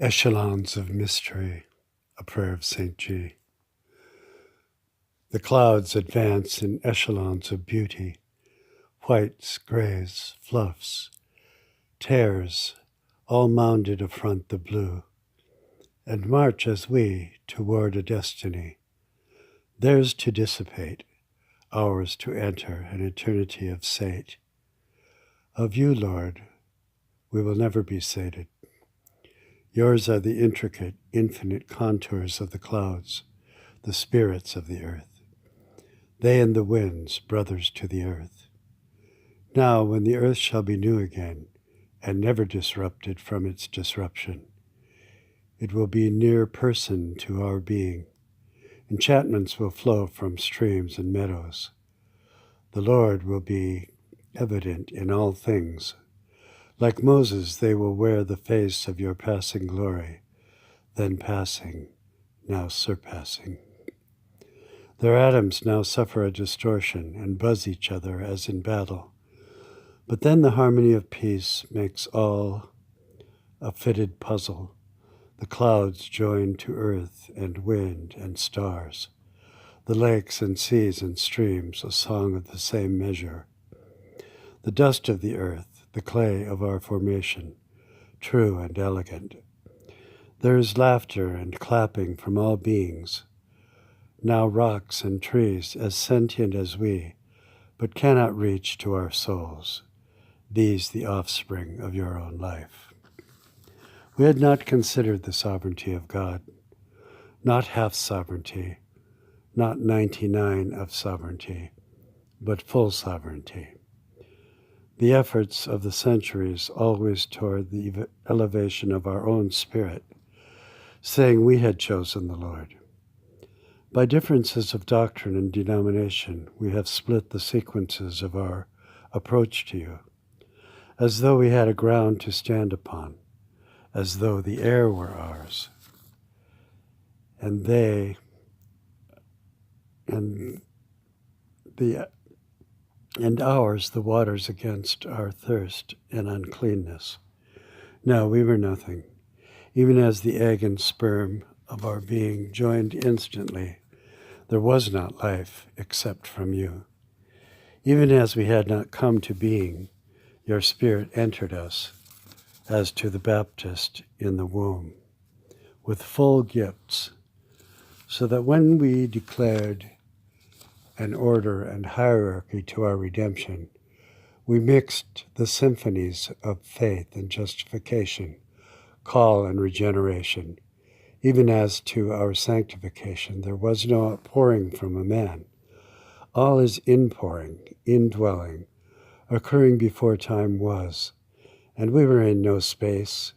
Echelons of Mystery, a prayer of St. G. The clouds advance in echelons of beauty, whites, grays, fluffs, tears, all mounded affront the blue, and march as we toward a destiny, theirs to dissipate, ours to enter an eternity of sate. Of you, Lord, we will never be sated. Yours are the intricate, infinite contours of the clouds, the spirits of the earth. They and the winds, brothers to the earth. Now, when the earth shall be new again, and never disrupted from its disruption, it will be near person to our being. Enchantments will flow from streams and meadows. The Lord will be evident in all things. Like Moses, they will wear the face of your passing glory, then passing, now surpassing. Their atoms now suffer a distortion and buzz each other as in battle. But then the harmony of peace makes all a fitted puzzle. The clouds join to earth and wind and stars. The lakes and seas and streams, a song of the same measure. The dust of the earth, the clay of our formation, true and elegant. There is laughter and clapping from all beings, now rocks and trees as sentient as we, but cannot reach to our souls, these the offspring of your own life. We had not considered the sovereignty of God, not half sovereignty, not 99 of sovereignty, but full sovereignty. The efforts of the centuries always toward the elevation of our own spirit, saying we had chosen the Lord. By differences of doctrine and denomination, we have split the sequences of our approach to you, as though we had a ground to stand upon, as though the air were ours, and ours the waters against our thirst and uncleanness. No, we were nothing, even as the egg and sperm of our being joined instantly. There was not life except from you. Even as we had not come to being, your Spirit entered us, as to the Baptist in the womb, with full gifts, so that when we declared an order and hierarchy to our redemption, we mixed the symphonies of faith and justification, call and regeneration. Even as to our sanctification, there was no outpouring from a man. All is inpouring, indwelling, occurring before time was, and we were in no space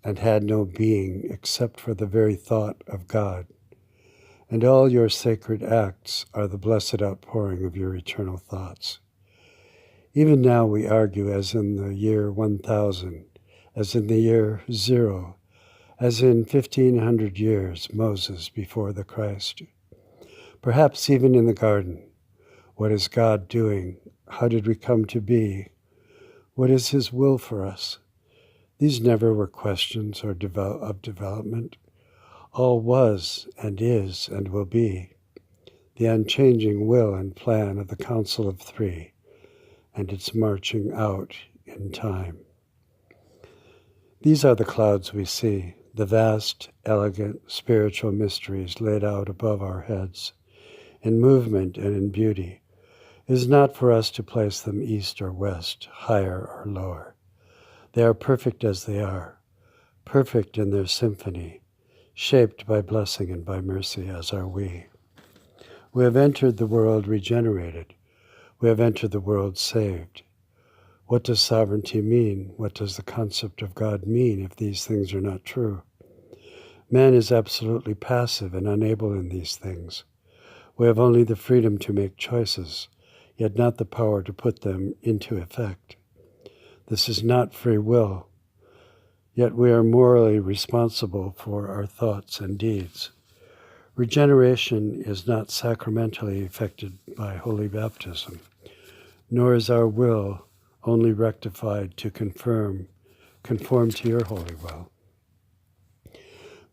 and had no being except for the very thought of God. And all your sacred acts are the blessed outpouring of your eternal thoughts. Even now we argue as in the year 1000, as in the year 0, as in 1500 years, Moses before the Christ. Perhaps even in the garden, what is God doing? How did we come to be? What is his will for us? These never were questions of development. All was and is and will be, the unchanging will and plan of the Council of Three, and its marching out in time. These are the clouds we see, the vast, elegant, spiritual mysteries laid out above our heads, in movement and in beauty. It is not for us to place them east or west, higher or lower. They are perfect as they are, perfect in their symphony, shaped by blessing and by mercy, as are we. We have entered the world regenerated. We have entered the world saved. What does sovereignty mean? What does the concept of God mean if these things are not true? Man is absolutely passive and unable in these things. We have only the freedom to make choices, yet not the power to put them into effect. This is not free will. Yet we are morally responsible for our thoughts and deeds. Regeneration is not sacramentally effected by holy baptism, nor is our will only rectified to confirm conform to your holy will.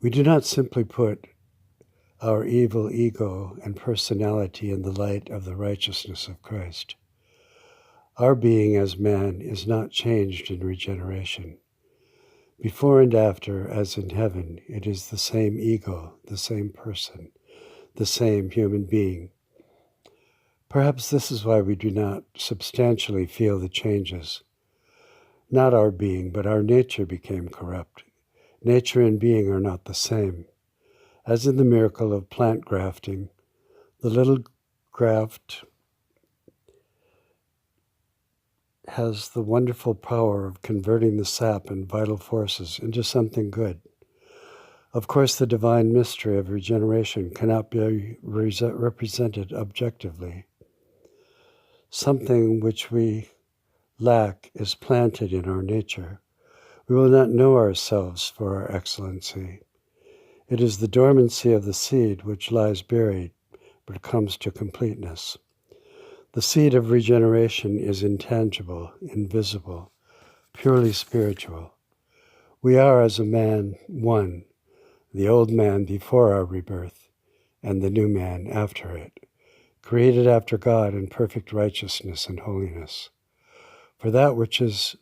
We do not simply put our evil ego and personality in the light of the righteousness of Christ. Our being as man is not changed in regeneration. Before and after, as in heaven, it is the same ego, the same person, the same human being. Perhaps this is why we do not substantially feel the changes. Not our being, but our nature became corrupt. Nature and being are not the same. As in the miracle of plant grafting, the little graft has the wonderful power of converting the sap and vital forces into something good. Of course, the divine mystery of regeneration cannot be represented objectively. Something which we lack is planted in our nature. We will not know ourselves for our excellency. It is the dormancy of the seed which lies buried, but comes to completeness. The seed of regeneration is intangible, invisible, purely spiritual. We are as a man one, the old man before our rebirth, and the new man after it, created after God in perfect righteousness and holiness. For that which is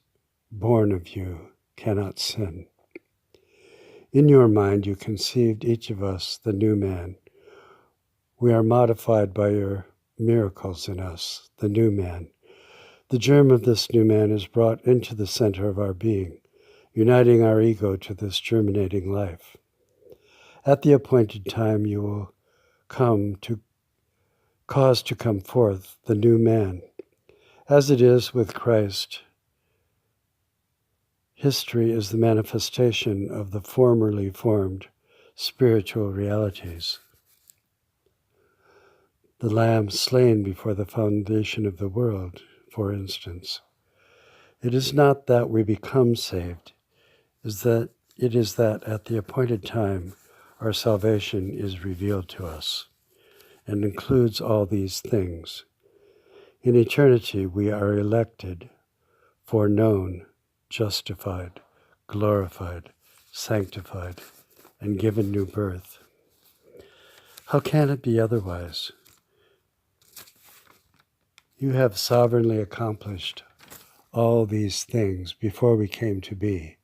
born of you cannot sin. In your mind you conceived each of us the new man. We are modified by your miracles in us, the new man. The germ of this new man is brought into the center of our being, uniting our ego to this germinating life. At the appointed time you will cause to come forth the new man. As it is with Christ, history is the manifestation of the formerly formed spiritual realities. The Lamb slain before the foundation of the world, for instance. It is not that we become saved, it is that at the appointed time our salvation is revealed to us and includes all these things. In eternity we are elected, foreknown, justified, glorified, sanctified, and given new birth. How can it be otherwise? You have sovereignly accomplished all these things before we came to be.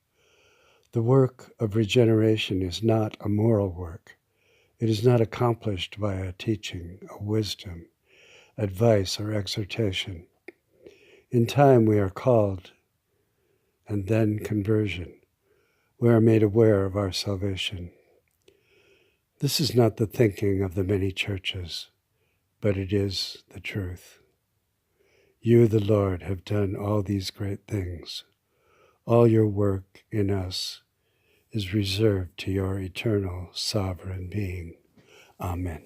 The work of regeneration is not a moral work. It is not accomplished by a teaching, a wisdom, advice, or exhortation. In time we are called, and then conversion. We are made aware of our salvation. This is not the thinking of the many churches, but it is the truth. You, the Lord, have done all these great things. All your work in us is reserved to your eternal sovereign being. Amen.